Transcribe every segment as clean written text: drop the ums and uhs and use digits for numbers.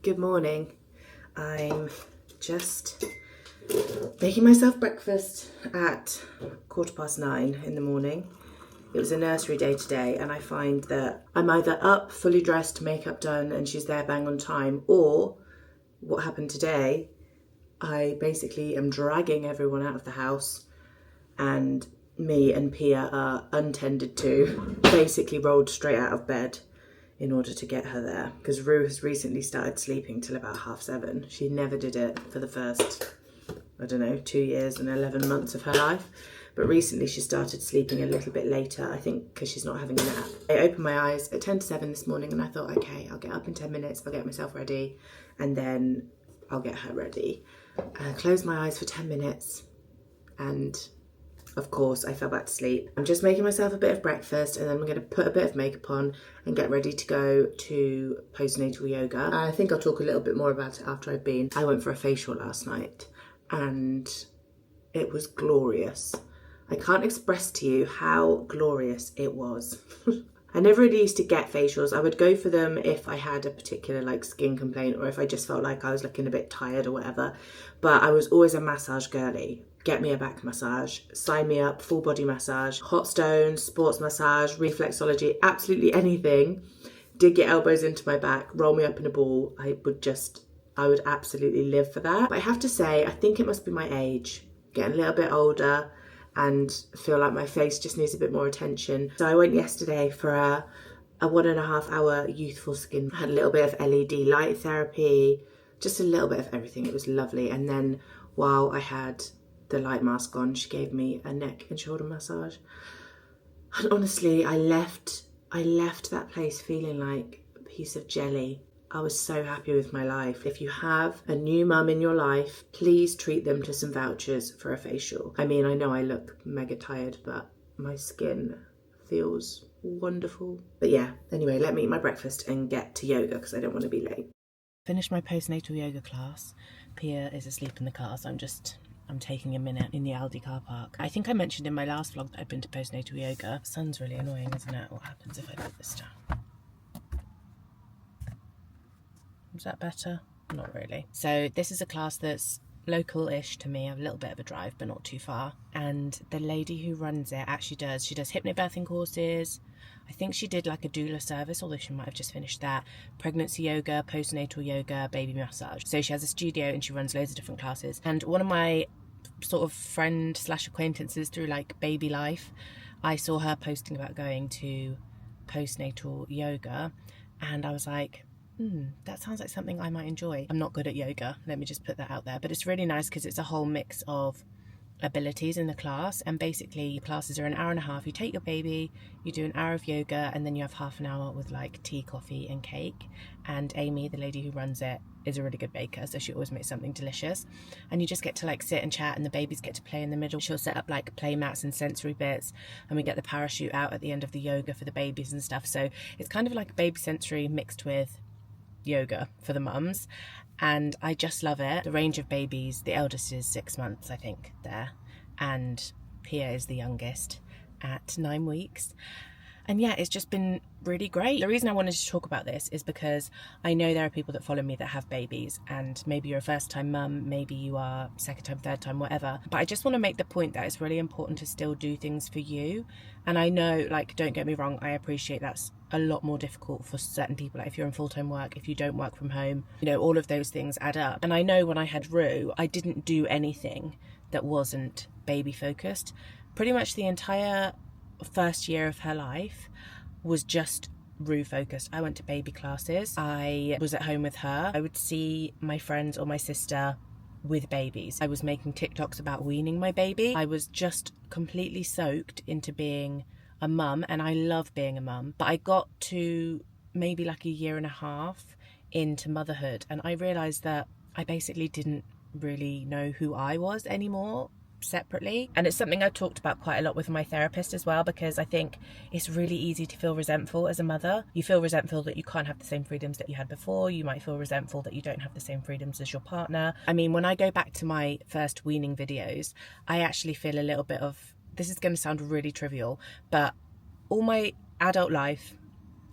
Good morning. I'm just making myself breakfast at 9:15 in the morning. It was a nursery day today, and I find that I'm either up, fully dressed, makeup done, and she's there bang on time, or what happened today, I basically am dragging everyone out of the house, and me and Pia are untended to, basically rolled straight out of bed in order to get her there, because Rue has recently started sleeping till about 7:30. She never did it for the first, 2 years and 11 months of her life, but recently she started sleeping a little bit later, I think because she's not having a nap. I opened my eyes at 7:10 this morning and I thought, okay, I'll get up in 10 minutes, I'll get myself ready, and then I'll get her ready. I closed my eyes for 10 minutes and of course, I fell back to sleep. I'm just making myself a bit of breakfast and then I'm going to put a bit of makeup on and get ready to go to postnatal yoga. I think I'll talk a little bit more about it after I've been. I went for a facial last night and it was glorious. I can't express to you how glorious it was. I never really used to get facials. I would go for them if I had a particular skin complaint or if I just felt like I was looking a bit tired or whatever. But I was always a massage girly. Get me a back massage, sign me up, full body massage, hot stones, sports massage, reflexology, absolutely anything. Dig your elbows into my back, roll me up in a ball. I would absolutely live for that. But I have to say, I think it must be my age, getting a little bit older and feel like my face just needs a bit more attention. So I went yesterday for a 1.5 hour youthful skin. I had a little bit of LED light therapy, just a little bit of everything. It was lovely. And then while I had the light mask on, she gave me a neck and shoulder massage. And honestly, I left that place feeling like a piece of jelly. I was so happy with my life. If you have a new mum in your life, please treat them to some vouchers for a facial. I mean, I know I look mega tired, but my skin feels wonderful. But yeah, anyway, let me eat my breakfast and get to yoga because I don't want to be late. Finished my postnatal yoga class. Pia is asleep in the car, so I'm taking a minute in the Aldi car park. I think I mentioned in my last vlog that I'd been to postnatal yoga. The sun's really annoying, isn't it? What happens if I put this down? Is that better? Not really. So this is a class that's local-ish to me. I have a little bit of a drive, but not too far. And the lady who runs it she does hypnobirthing courses. I think she did like a doula service, although she might have just finished that. Pregnancy yoga, postnatal yoga, baby massage. So she has a studio and she runs loads of different classes. And one of my sort of friend/acquaintances through baby life, I saw her posting about going to postnatal yoga and I was like, that sounds like something I might enjoy. I'm not good at yoga, let me just put that out there, but it's really nice because it's a whole mix of abilities in the class, and basically classes are an hour and a half. You take your baby, you do an hour of yoga, and then you have half an hour with tea, coffee and cake. And Amy, the lady who runs it, is a really good baker, so she always makes something delicious, and you just get to sit and chat, and the babies get to play in the middle. She'll set up play mats and sensory bits, and we get the parachute out at the end of the yoga for the babies and stuff. So it's kind of like baby sensory mixed with yoga for the mums, and I just love it. The range of babies, the eldest is 6 months I think there, and Pia is the youngest at 9 weeks. And yeah, it's just been really great. The reason I wanted to talk about this is because I know there are people that follow me that have babies, and maybe you're a first time mum, maybe you are second time, third time, whatever. But I just want to make the point that it's really important to still do things for you. And I know, don't get me wrong, I appreciate that's a lot more difficult for certain people. If you're in full-time work, if you don't work from home, all of those things add up. And I know when I had Rue, I didn't do anything that wasn't baby focused. Pretty much the entire first year of her life was just Rue focused. I went to baby classes, I was at home with her, I would see my friends or my sister with babies. I was making TikToks about weaning my baby. I was just completely soaked into being a mum, and I love being a mum. But I got to maybe a year and a half into motherhood, and I realised that I basically didn't really know who I was anymore separately. And it's something I've talked about quite a lot with my therapist as well, because I think it's really easy to feel resentful as a mother. You feel resentful that you can't have the same freedoms that you had before. You might feel resentful that you don't have the same freedoms as your partner. I mean, when I go back to my first weaning videos, I actually feel a little bit of, this is going to sound really trivial, but all my adult life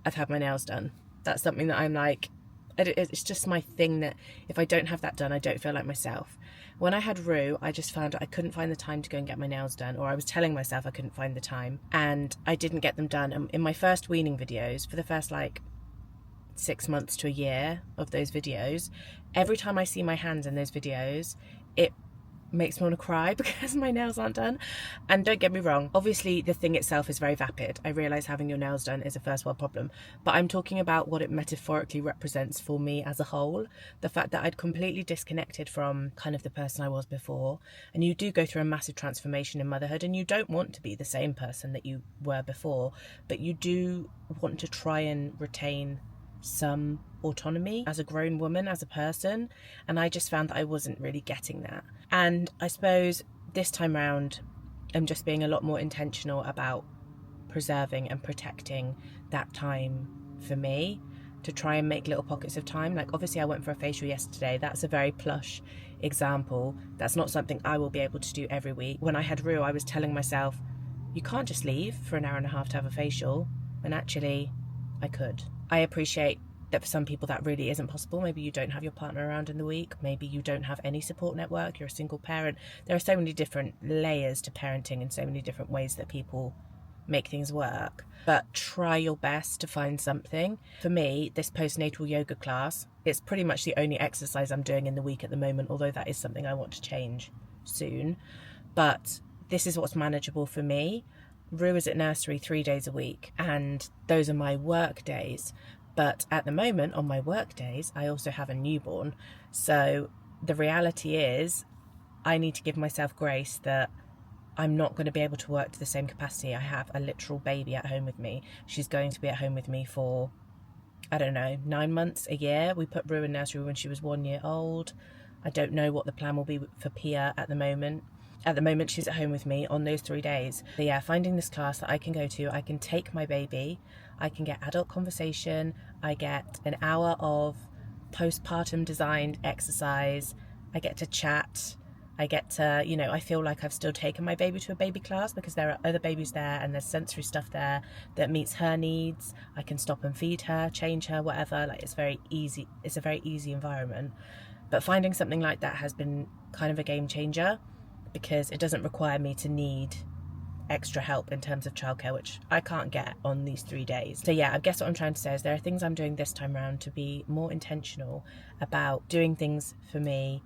I've had my nails done. That's something that I'm It's just my thing that if I don't have that done, I don't feel like myself. When I had Rue, I just found I couldn't find the time to go and get my nails done, or I was telling myself I couldn't find the time, and I didn't get them done. And in my first weaning videos, for the first 6 months to a year of those videos, every time I see my hands in those videos, it makes me want to cry because my nails aren't done. And don't get me wrong, obviously the thing itself is very vapid. I realise having your nails done is a first world problem, but I'm talking about what it metaphorically represents for me as a whole. The fact that I'd completely disconnected from kind of the person I was before. And you do go through a massive transformation in motherhood, and you don't want to be the same person that you were before, but you do want to try and retain some autonomy as a grown woman, as a person. And I just found that I wasn't really getting that. And I suppose this time round, I'm just being a lot more intentional about preserving and protecting that time for me, to try and make little pockets of time. Like, obviously I went for a facial yesterday. That's a very plush example. That's not something I will be able to do every week. When I had Rue, I was telling myself, you can't just leave for an hour and a half to have a facial. And actually, I could. I appreciate that for some people that really isn't possible. Maybe you don't have your partner around in the week. Maybe you don't have any support network. You're a single parent. There are so many different layers to parenting and so many different ways that people make things work. But try your best to find something. For me, this postnatal yoga class, it's pretty much the only exercise I'm doing in the week at the moment, although that is something I want to change soon. But this is what's manageable for me. Rue is at nursery 3 days a week, and those are my work days. But at the moment, on my work days, I also have a newborn. So the reality is, I need to give myself grace that I'm not going to be able to work to the same capacity. I have a literal baby at home with me. She's going to be at home with me for, 9 months, a year. We put Rue in nursery when she was 1 year old. I don't know what the plan will be for Pia at the moment. At the moment, she's at home with me on those 3 days. But yeah, finding this class that I can go to, I can take my baby, I can get adult conversation, I get an hour of postpartum designed exercise, I get to chat, I get to, I feel like I've still taken my baby to a baby class because there are other babies there and there's sensory stuff there that meets her needs. I can stop and feed her, change her, whatever. It's very easy. It's a very easy environment. But finding something like that has been kind of a game changer, because it doesn't require me to need extra help in terms of childcare, which I can't get on these 3 days. So yeah, I guess what I'm trying to say is there are things I'm doing this time around to be more intentional about doing things for me,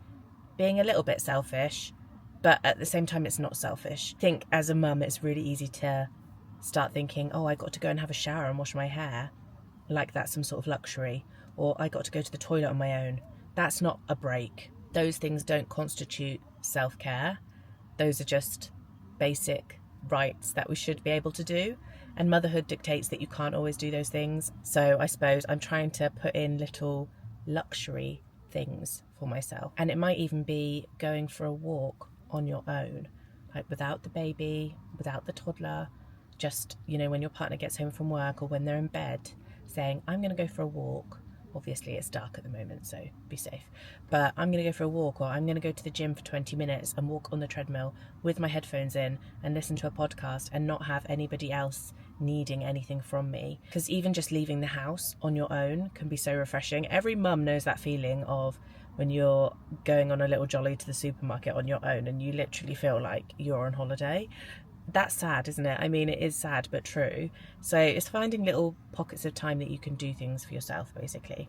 being a little bit selfish, but at the same time it's not selfish. I think as a mum, it's really easy to start thinking, oh, I got to go and have a shower and wash my hair, like that's some sort of luxury, or I got to go to the toilet on my own. That's not a break. Those things don't constitute self-care. Those are just basic rights that we should be able to do. And motherhood dictates that you can't always do those things. So I suppose I'm trying to put in little luxury things for myself. And it might even be going for a walk on your own, like without the baby, without the toddler, just, when your partner gets home from work or when they're in bed, saying, I'm going to go for a walk. Obviously it's dark at the moment, so be safe. But I'm going to go for a walk, or I'm going to go to the gym for 20 minutes and walk on the treadmill with my headphones in and listen to a podcast and not have anybody else needing anything from me. Because even just leaving the house on your own can be so refreshing. Every mum knows that feeling of when you're going on a little jolly to the supermarket on your own and you literally feel like you're on holiday. That's sad, isn't it? I mean, it is sad but true. So it's finding little pockets of time that you can do things for yourself, basically.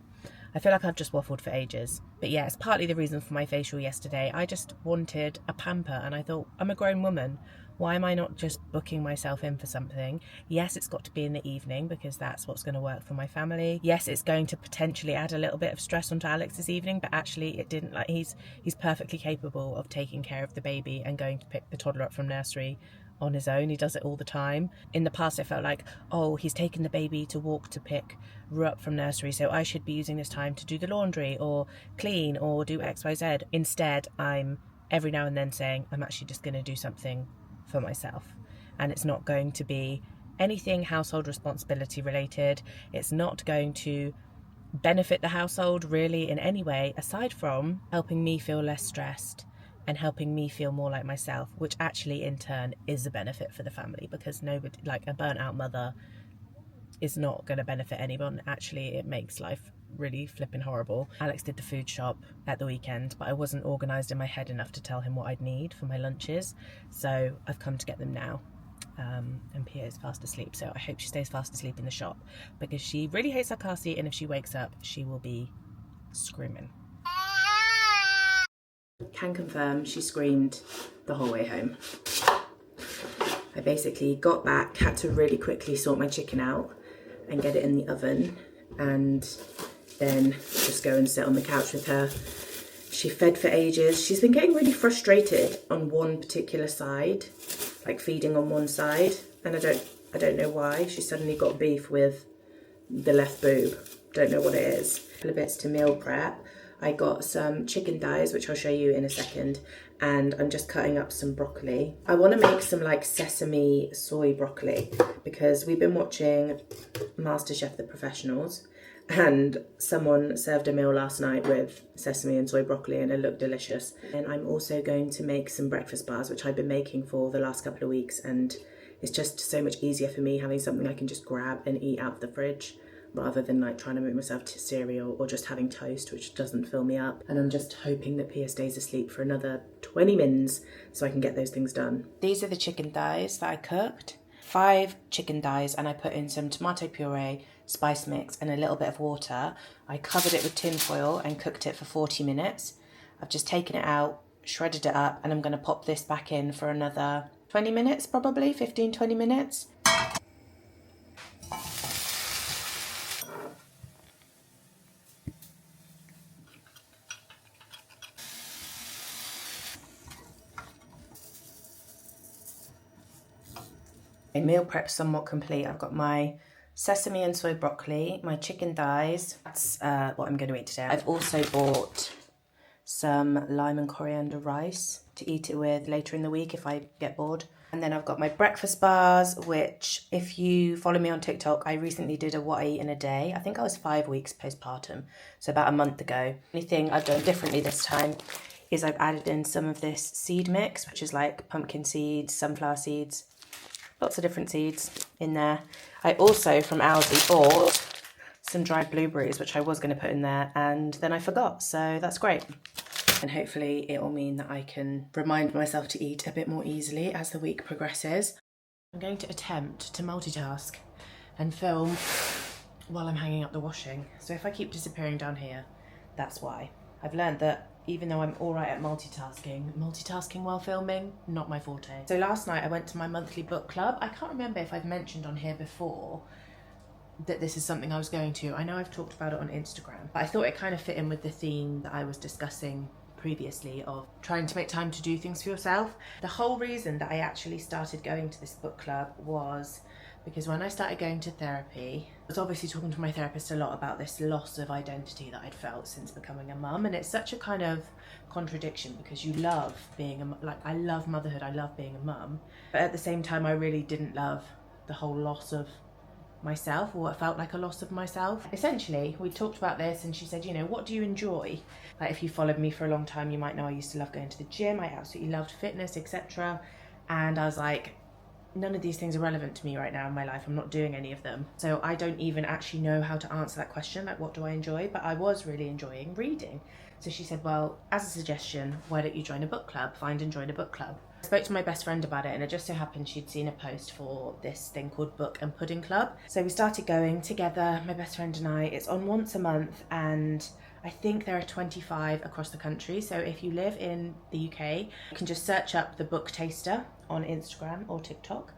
I feel like I've just waffled for ages. But yeah, it's partly the reason for my facial yesterday. I just wanted a pamper and I thought, I'm a grown woman. Why am I not just booking myself in for something? Yes, it's got to be in the evening because that's what's going to work for my family. Yes, it's going to potentially add a little bit of stress onto Alex this evening, but actually it didn't. He's perfectly capable of taking care of the baby and going to pick the toddler up from nursery on his own. He does it all the time. In the past, I felt like, oh, he's taken the baby to walk to pick Rue up from nursery, so I should be using this time to do the laundry or clean or do XYZ. Instead, I'm every now and then saying, I'm actually just going to do something for myself. And it's not going to be anything household responsibility related. It's not going to benefit the household really in any way, aside from helping me feel less stressed and helping me feel more like myself, which actually in turn is a benefit for the family, because nobody, like a burnt out mother, is not going to benefit anyone. Actually, it makes life really flipping horrible. Alex did the food shop at the weekend, but I wasn't organised in my head enough to tell him what I'd need for my lunches, so I've come to get them now. And Pia is fast asleep, so I hope she stays fast asleep in the shop, because she really hates her car seat, and if she wakes up she will be screaming. Can confirm she screamed the whole way home. I basically got back, had to really quickly sort my chicken out and get it in the oven, and then just go and sit on the couch with her. She fed for ages. She's been getting really frustrated on one particular side, like feeding on one side, and I don't know why. She suddenly got beef with the left boob. Don't know what it is. A couple of bits to meal prep. I got some chicken thighs, which I'll show you in a second, and I'm just cutting up some broccoli. I want to make some like sesame soy broccoli, because we've been watching MasterChef The Professionals, and someone served a meal last night with sesame and soy broccoli and it looked delicious. And I'm also going to make some breakfast bars, which I've been making for the last couple of weeks, and it's just so much easier for me having something I can just grab and eat out of the fridge, rather than like trying to make myself cereal or just having toast, which doesn't fill me up. And I'm just hoping that Pia stays asleep for another 20 minutes so I can get those things done. These are the chicken thighs that I cooked. 5 chicken thighs, and I put in some tomato puree, spice mix and a little bit of water. I covered it with tin foil and cooked it for 40 minutes. I've just taken it out, shredded it up, and I'm going to pop this back in for another 20 minutes, probably 15-20 minutes. My meal prep's somewhat complete. I've got my sesame and soy broccoli, my chicken thighs. That's what I'm going to eat today. I've also bought some lime and coriander rice to eat it with later in the week if I get bored. And then I've got my breakfast bars, which if you follow me on TikTok, I recently did a what I eat in a day. I think I was 5 weeks postpartum, so about a month ago. The only thing I've done differently this time is I've added in some of this seed mix, which is like pumpkin seeds, sunflower seeds, lots of different seeds in there. I also, from Aldi, bought some dried blueberries, which I was going to put in there, and then I forgot, so that's great. And hopefully it will mean that I can remind myself to eat a bit more easily as the week progresses. I'm going to attempt to multitask and film while I'm hanging up the washing. So if I keep disappearing down here, that's why. I've learned that even though I'm all right at multitasking while filming, not my forte. So last night I went to my monthly book club. I can't remember if I've mentioned on here before that this is something I was going to. I know I've talked about it on Instagram, but I thought it kind of fit in with the theme that I was discussing previously of trying to make time to do things for yourself. The whole reason that I actually started going to this book club was because when I started going to therapy, I was obviously talking to my therapist a lot about this loss of identity that I'd felt since becoming a mum, and it's such a kind of contradiction because you love being I love motherhood, I love being a mum, but at the same time I really didn't love the whole loss of myself, or what felt like a loss of myself. Essentially, we talked about this and she said, you know, what do you enjoy? Like if you followed me for a long time, you might know I used to love going to the gym, I absolutely loved fitness, etc. And I was like, none of these things are relevant to me right now in my life. I'm not doing any of them. So I don't even actually know how to answer that question, like what do I enjoy? But I was really enjoying reading. So she said, well, as a suggestion, why don't you join a book club? Find and join a book club. I spoke to my best friend about it, and it just so happened she'd seen a post for this thing called Book and Pudding Club. So we started going together, my best friend and I. It's on once a month, and I think there are 25 across the country. So if you live in the UK, you can just search up the Book Taster on Instagram or TikTok,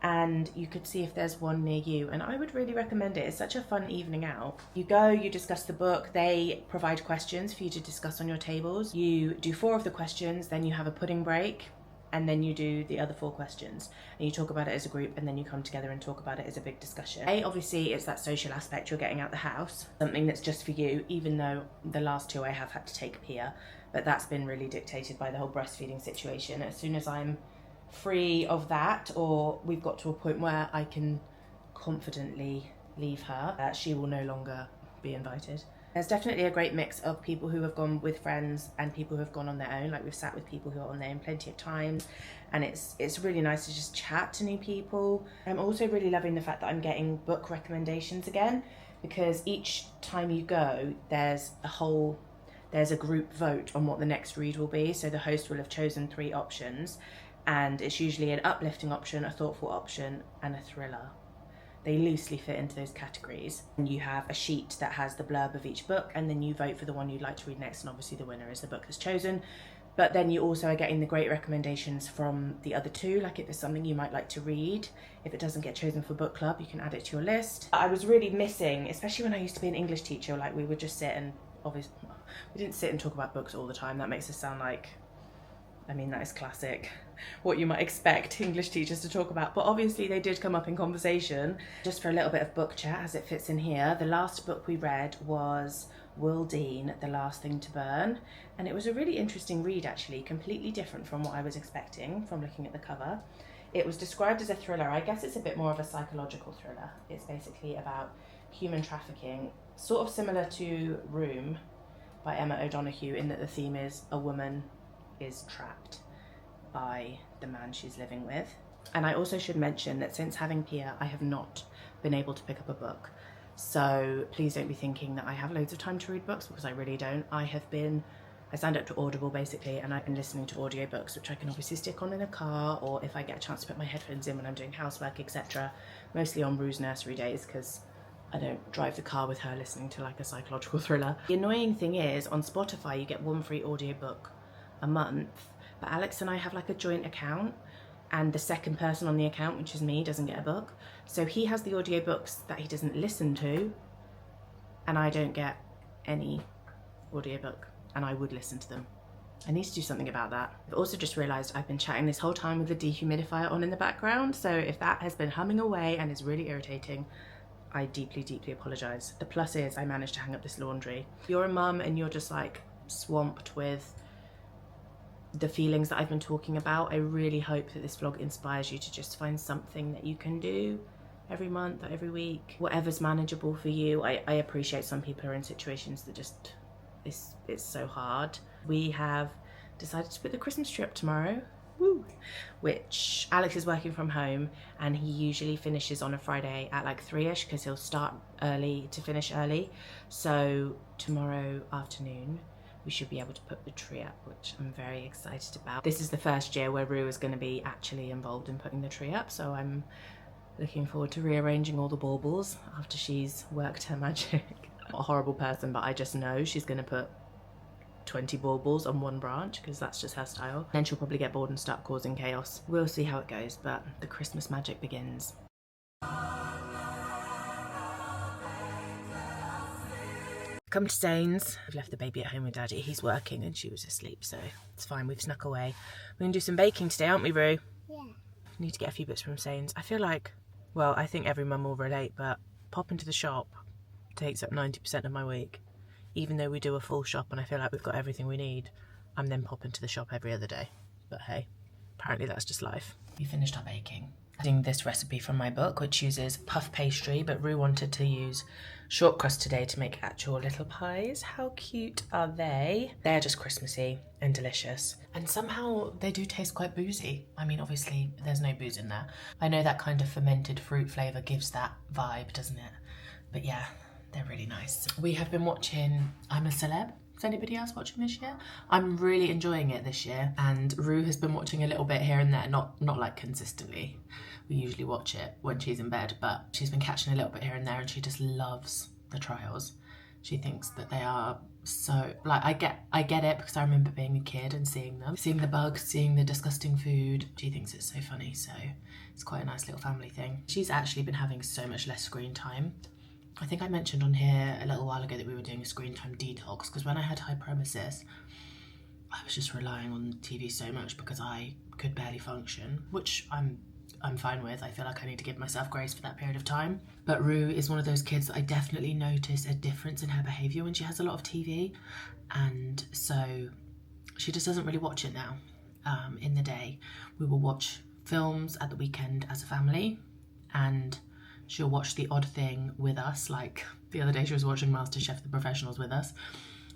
and you could see if there's one near you. And I would really recommend it. It's such a fun evening out. You go, you discuss the book, they provide questions for you to discuss on your tables. You do 4 of the questions, then you have a pudding break, and then you do the other 4 questions, and you talk about it as a group, and then you come together and talk about it as a big discussion. Obviously it's that social aspect, you're getting out the house, something that's just for you, even though the last 2 I have had to take Pia, but that's been really dictated by the whole breastfeeding situation. As soon as I'm free of that, or we've got to a point where I can confidently leave her, she will no longer be invited. There's definitely a great mix of people who have gone with friends and people who have gone on their own. Like we've sat with people who are on their own plenty of times, and it's really nice to just chat to new people. I'm also really loving the fact that I'm getting book recommendations again, because each time you go, there's a group vote on what the next read will be. So the host will have chosen 3 options, and it's usually an uplifting option, a thoughtful option, and a thriller. They loosely fit into those categories. And you have a sheet that has the blurb of each book, and then you vote for the one you'd like to read next, and obviously the winner is the book that's chosen. But then you also are getting the great recommendations from the other 2, like if it's something you might like to read. If it doesn't get chosen for book club, you can add it to your list. I was really missing, especially when I used to be an English teacher, like we would just sit and, obviously, we didn't sit and talk about books all the time. That makes us sound like, I mean, that is classic, what you might expect English teachers to talk about. But obviously they did come up in conversation. Just for a little bit of book chat as it fits in here, the last book we read was Will Dean, The Last Thing to Burn. And it was a really interesting read, actually, completely different from what I was expecting from looking at the cover. It was described as a thriller. I guess it's a bit more of a psychological thriller. It's basically about human trafficking, sort of similar to Room by Emma O'Donoghue, in that the theme is a woman is trapped by the man she's living with. And I also should mention that since having Pia, I have not been able to pick up a book. So please don't be thinking that I have loads of time to read books, because I really don't. I signed up to Audible basically, and I've been listening to audiobooks, which I can obviously stick on in a car, or if I get a chance to put my headphones in when I'm doing housework, etc. Mostly on Rue's nursery days, because I don't drive the car with her listening to like a psychological thriller. The annoying thing is, on Spotify you get 1 free audiobook a month, but Alex and I have like a joint account, and the second person on the account, which is me, doesn't get a book. So he has the audiobooks that he doesn't listen to, and I don't get any audiobook, and I would listen to them. I need to do something about that. I've also just realised I've been chatting this whole time with the dehumidifier on in the background, so if that has been humming away and is really irritating, I deeply, deeply apologise. The plus is I managed to hang up this laundry. If you're a mum and you're just like swamped with the feelings that I've been talking about, I really hope that this vlog inspires you to just find something that you can do every month or every week, whatever's manageable for you. I appreciate some people are in situations that just, it's so hard. We have decided to put the Christmas tree up tomorrow. Woo. Which Alex is working from home, and he usually finishes on a Friday at like 3ish, because he'll start early to finish early. So tomorrow afternoon we should be able to put the tree up, which I'm very excited about. This is the first year where Rue is going to be actually involved in putting the tree up, so I'm looking forward to rearranging all the baubles after she's worked her magic. Not a horrible person, but I just know she's going to put 20 baubles on one branch, because that's just her style. Then she'll probably get bored and start causing chaos. We'll see how it goes, but the Christmas magic begins. Come to Zane's. I've left the baby at home with Daddy. He's working and she was asleep, so it's fine. We've snuck away. We're gonna do some baking today, aren't we, Rue? Yeah. Need to get a few bits from Zane's. I feel like, well, I think every mum will relate, but popping to the shop takes up 90% of my week. Even though we do a full shop and I feel like we've got everything we need, I'm then popping to the shop every other day. But hey, apparently that's just life. We finished our baking. Using this recipe from my book, which uses puff pastry, but Rue wanted to use short crust today to make actual little pies. How cute are they? They're just Christmassy and delicious. And somehow they do taste quite boozy. I mean, obviously there's no booze in there. I know that kind of fermented fruit flavour gives that vibe, doesn't it? But yeah, they're really nice. We have been watching I'm a Celeb. Is anybody else watching this year? I'm really enjoying it this year, and Rue has been watching a little bit here and there, not like consistently. We usually watch it when she's in bed, but she's been catching a little bit here and there, and she just loves the trials. She thinks that they are so, like, I get it, because I remember being a kid and seeing them, seeing the bugs, seeing the disgusting food. She thinks it's so funny, so it's quite a nice little family thing. She's actually been having so much less screen time. I think I mentioned on here a little while ago that we were doing a screen time detox, because when I had hyperemesis, I was just relying on TV so much because I could barely function, which I'm fine with. I feel like I need to give myself grace for that period of time. But Rue is one of those kids that I definitely notice a difference in her behaviour when she has a lot of TV, and so she just doesn't really watch it now. In the day, we will watch films at the weekend as a family, and she'll watch the odd thing with us, like the other day she was watching MasterChef The Professionals with us.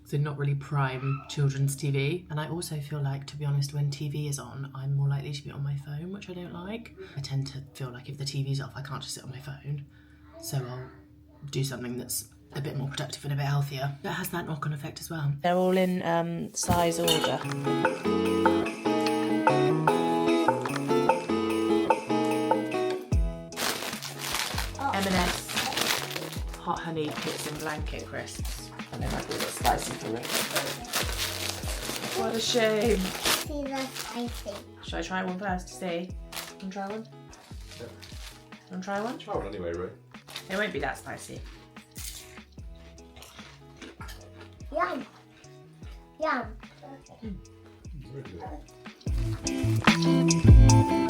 So not really prime children's TV. And I also feel like, to be honest, when TV is on, I'm more likely to be on my phone, which I don't like. I tend to feel like if the TV's off, I can't just sit on my phone. So I'll do something that's a bit more productive and a bit healthier. That has that knock-on effect as well. They're all in size order. M&S hot honey pits and blanket crisps. And they might be a bit spicy for Rick. What a shame. See, that's spicy. Shall I try one first to see? Want to try one? Yeah. Want to try one? Try one anyway, right? It won't be that spicy. Yum. Yum. Really good.